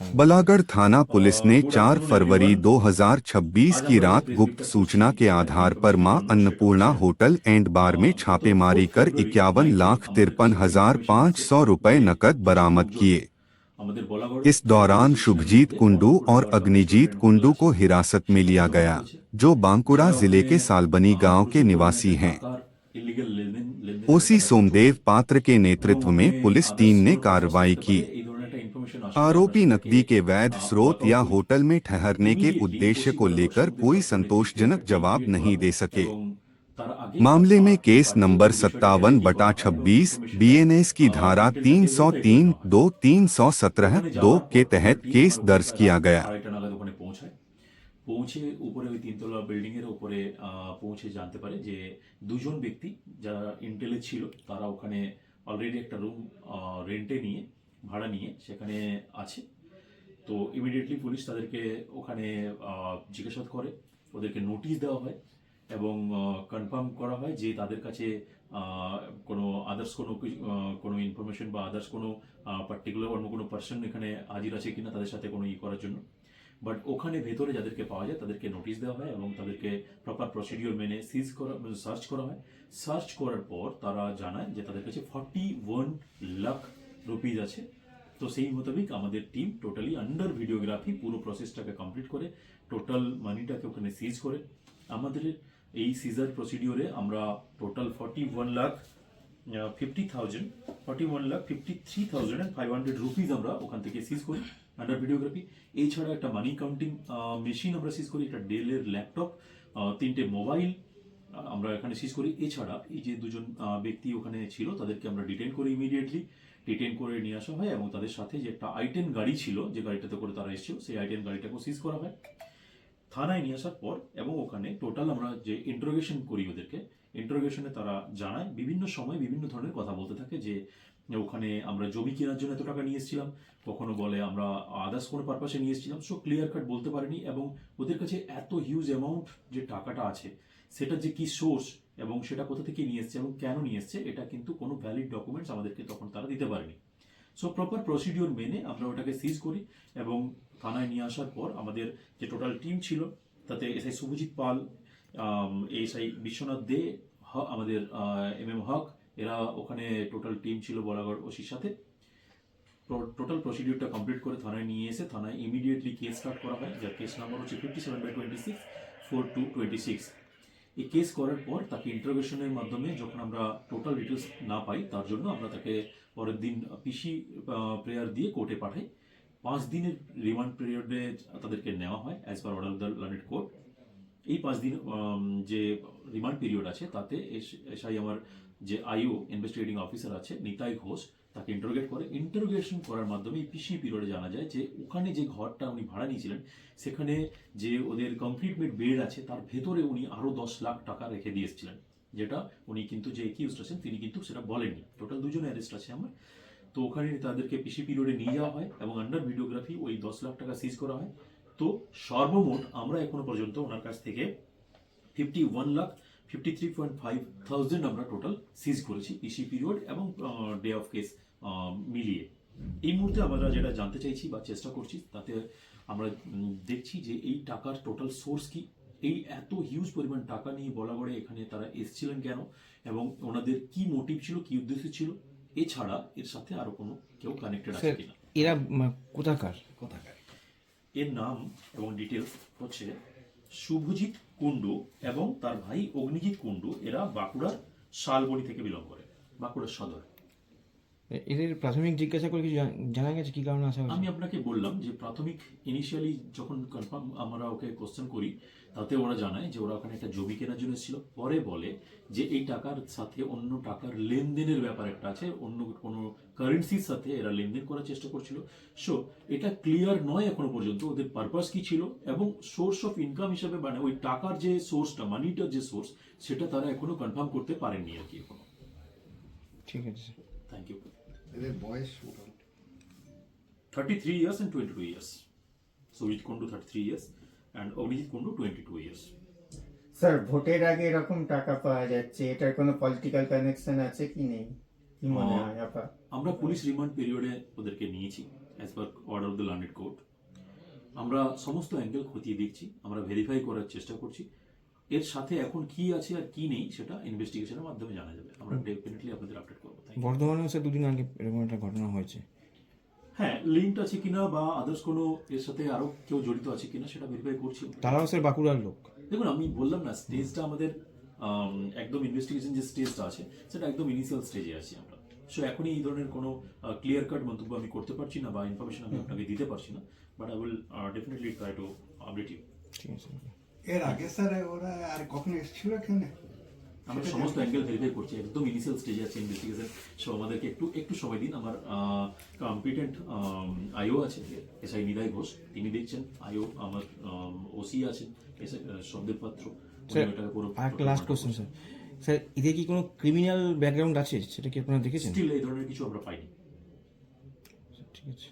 बलागढ़ थाना पुलिस ने 4 फरवरी 2026 की रात गुप्त सूचना के आधार पर मां अन्नपूर्णा होटल एंड बार में छापेमारी कर 51,53,500 रुपए नकद बरामद किए। इस दौरान शुभजीत कुंडू और अग्निजीत कुंडू को हिरासत में लिया गया, जो बांकुड़ा जिले के सालबनी गांव के निवासी हैं। ओसी सोमदेव पात्र के नेतृत्व में पुलिस टीम ने कार्रवाई की। आरोपी नकदी के वैध स्रोत या होटल में ठहरने के उद्देश्य को लेकर कोई संतोषजनक जवाब नहीं दे सके। मामले में केस नंबर 57/26 बीएनएस की धारा 303(2) 317(2) के तहत केस दर्ज किया गया। পৌঁছে উপরে ওই তিনতলা বিল্ডিং এর উপরে পৌঁছে জানতে পারে যে দুজন ব্যক্তি যারা ইন্টেলে ছিল তারা ওখানে অলরেডি একটা রুম রেন্টে নিয়ে ভাড়া নিয়ে সেখানে আছে। তো ইমিডিয়েটলি পুলিশ তাদেরকে ওখানে জিজ্ঞাসাবাদ করে, ওদেরকে নোটিশ দেওয়া হয় এবং কনফার্ম করা হয় যে তাদের কাছে কোনো আদার্স কোনো ইনফরমেশন বা আদার্স কোনো পার্টিকুলার অন্য কোনো পার্সন এখানে হাজির আছে কিনা তাদের সাথে কোনো করার জন্য। বাট ওখানে ভেতরে যাদেরকে পাওয়া যায় তাদেরকে নোটিশ দেওয়া হয় এবং তাদেরকে প্রপার প্রসিডিওর মেনে সার্চ করা হয়। সার্চ করার পর তারা জানায় যে তাদের কাছে 41 লাখ রুপিজ আছে। তো সেই মোতাবেক আমাদের টিম টোটালি আন্ডার ভিডিওগ্রাফি পুরো প্রসেসটাকে কমপ্লিট করে টোটাল মানিটাকে ওখানে সিজ করে। আমাদের এই সিজার প্রসিডিওরে আমরা টোটাল 41,53,500 রুপিজ আমরা ওখান থেকে সিজ করি আন্ডার ভিডিওগ্রাফি। এছাড়া একটা মানি কাউন্টিং মেশিন আমরা সিজ করি, একটা ডেলের ল্যাপটপ, 3টে মোবাইল আমরা এখানে সিজ করি। এছাড়া এই যে দুজন ব্যক্তি ওখানে ছিল তাদেরকে আমরা ডিটেন করি, ইমিডিয়েটলি ডিটেন করে নিয়ে আসা হয় এবং তাদের সাথে যে একটা i10 গাড়ি ছিল যে গাড়িটাতে করে তারা এসেছিল সেই i10 গাড়িটাকেও সিজ করা হয় থানায় নিয়ে আসার পর। এবং ওখানে টোটাল আমরা যে ইন্টারোগেশন করি ওদেরকে, ইন্টারোগেশনে তারা জানায় বিভিন্ন সময় বিভিন্ন ধরনের কথা বলতে থাকে যে ওখানে আমরা জমি কেনার জন্য এত টাকা নিয়ে এসেছিলাম, কখনো বলে আমরা আদার্স কোনো পারপাসে নিয়ে এসেছিলাম। সো ক্লিয়ার কাট বলতে পারেনি এবং ওদের কাছে এত হিউজ অ্যামাউন্ট যে টাকাটা আছে সেটা যে কি সোর্স এবং সেটা কোথা থেকে নিয়ে এসছে এবং কেন নিয়ে এসছে এটা কিন্তু কোনো ভ্যালিড ডকুমেন্টস আমাদেরকে তখন তারা দিতে পারেনি। সো প্রপার প্রসিডিওর মেনে আমরা ওটাকে সিজ করি এবং থানায় নিয়ে আসার পর আমাদের যে টোটাল টিম ছিল তাতে এসআই শুভজিৎ পাল, এসআই বিশ্বনাথ দে, আমাদের MM হক, এরা ওখানে টোটাল টিম ছিল বলাগড় ওসির সাথে। টোটাল প্রসিডিওরটা কমপ্লিট করে থানায় নিয়ে এসে থানায় ইমিডিয়েটলি কেস স্টার্ট করা হয়, যার কেস নাম্বার হচ্ছে 57/26 4226। এই কেস করার পর তাকে ইন্টারোগেশনের মাধ্যমে যখন আমরা টোটাল ডিটেলস না পাই তার জন্য আমরা তাকে পরের দিন পিসি প্রেয়ার দিয়ে কোর্টে পাঠাই। 5 দিনের রিমান্ড পিরিয়ডে তাদেরকে নেওয়া হয় as per order of the learned court. এই 5 দিন যে রিমান্ড পিরিয়ড আছে তাতে এসআই আমার যে আইও ইনভেস্টিগেটিং অফিসার আছে নিতাই ঘোষ তাকে ইন্টারোগেট করে। ইন্টারোগেশন করার মাধ্যমে এই পিসি পিরিয়ডে জানা যায় যে ওখানে যে ঘরটা উনি ভাড়া নিয়েছিলেন সেখানে যে ওদের কমপ্লিট বেড আছে তার ভেতরে উনি আরও 10 লাখ টাকা রেখে দিয়ে এসেছিলেন, যেটা উনি কিন্তু যে একিউজড আছেন তিনি কিন্তু সেটা বলেননি। টোটাল 2 জন অ্যারেস্ট আছে আমার। তো ওখানে তাদেরকে পিসি পিরিয়ডে নিয়ে যাওয়া হয় এবং আন্ডার ভিডিওগ্রাফি ওই 10 লাখ টাকা সিজ করা হয়। তো সর্বমোট আমরা এখনো পর্যন্ত ওনার কাছ থেকে 51,53,500 আমরা টোটাল সিজ করেছি পিসি পিরিয়ড এবং ডে অফ কেস মিলিয়ে। এই মুহূর্তে আমরা যেটা জানতে চাইছি বা চেষ্টা করছি তাতে আমরা দেখছি যে এই টাকার টোটাল সোর্স কি, এই এত হিউজ পরিমাণ টাকা নিয়ে বলাগড়ে এখানে তারা এসেছিলেন কেন এবং ওনাদের কি মোটিভ ছিল, কি উদ্দেশ্য ছিল, এছাড়া এর সাথে আরো কোনো কেউ কানেক্টেড আছে কিনা। এরা কোথাকার? এর নাম এবং ডিটেলস হচ্ছে শুভজিৎ কুন্ডু এবং তার ভাই অগ্নিজিৎ কুন্ডু। এরা বাঁকুড়ার শালবনি থেকে বিলং করে, বাঁকুড়ার সদর। এদের প্রাথমিক জিজ্ঞাসা করে কিছু জানা গেছে কি কারণে আসা? আমি আপনাকে বললাম যে প্রাথমিক ইনিশিয়ালি যখন কনফার্ম আমরা ওকে কোশ্চেন করি তাতে ওরা জানায় যে ওরা ওখানে একটা জমি কেনার জন্য এসেছিল। পরে বলে যে এই টাকার সাথে অন্য টাকার লেনদেনের ব্যাপার একটা আছে, অন্য কোনো কারেন্সির সাথে এরা লেনদেন করার চেষ্টা করছিল। সো এটা ক্লিয়ার নয় এখনো পর্যন্ত ওদের পারপাস কি ছিল এবং সোর্স অফ ইনকাম হিসাবে মানে ওই টাকার যে সোর্সটা, মানিটার যে সোর্স, সেটা তারা এখনো কনফার্ম করতে পারেননি আর কি এখনো। ঠিক আছে স্যার, থ্যাংক ইউ। এদের বয়স 33 years and 22 years. Sujit Kundu 33 years and Abhijit Kundu 22 years. Sir, ভোটের আগে এরকম টাকা পাওয়া যাচ্ছে, এটার কোনো পলিটিক্যাল কানেকশন আছে কি নেই, কি মনে হয় আপনার? আমরা পুলিশ রিমান্ড পিরিয়ডে ওদেরকে নিয়েছি as per order of the landed court. আমরা সমস্ত অ্যাঙ্গেল খতিয়ে দেখছি, আমরা ভেরিফাই করার চেষ্টা করছি। এর সাথে এখন কি আছে আর কি নেই সেটা ইনভেস্টিগেশনের মাধ্যমে জানা যাবে। আমরা ডেফিনেটলি আপনাদের আপডেট করবো। Thank you. বর্ধমানেও স্যার দুদিন আগে এরকম একটা ঘটনা হয়েছে। হ্যাঁ, লিঙ্ক আছে কিনা বা আদার্স কোনো এর সাথে আরো কেউ জড়িত আছে কিনা সেটা ভেরিফাই করছি। তারাও স্যার বাঁকুড়ার লোক। দেখুন, আমি বললাম না, স্টেজটা আমাদের একদম ইনভেস্টিগেশন যে স্টেজটা আছে সেটা একদম ইনিশিয়াল স্টেজে আছি আমরা। সো এখনই এই ধরনের কোনো ক্লিয়ার কাট মন্তব্য আমি করতে পারছি না বা ইনফরমেশন আমি আপনাকে দিতে পারছি না, but I will definitely try to update you. ঠিক আছে। এর আগে স্যার ওরা আর কখনো এসেছিল এখানে? আমরা সমস্ত অ্যাঙ্গেল ভেরিফাই করছি, একদম ইনিশিয়াল স্টেজে আছে ইনভেস্টিগেশন। সো আমাদেরকে একটু সময় দিন। আমার কম্পিটেন্ট আইও আছে, এসআই নিদাই ঘোষ, তিনি দেখছেন। আইও আমার ওসি আছেন, সন্দেব পাত্র। স্যার আরেকটা লাস্ট কোশ্চেন স্যার, স্যার এদের কি কোনো ক্রিমিনাল ব্যাকগ্রাউন্ড আছে, সেটা কি আপনারা দেখেছেন? স্টিল এই ধরনের কিছু আমরা পাইনি। ঠিক আছে।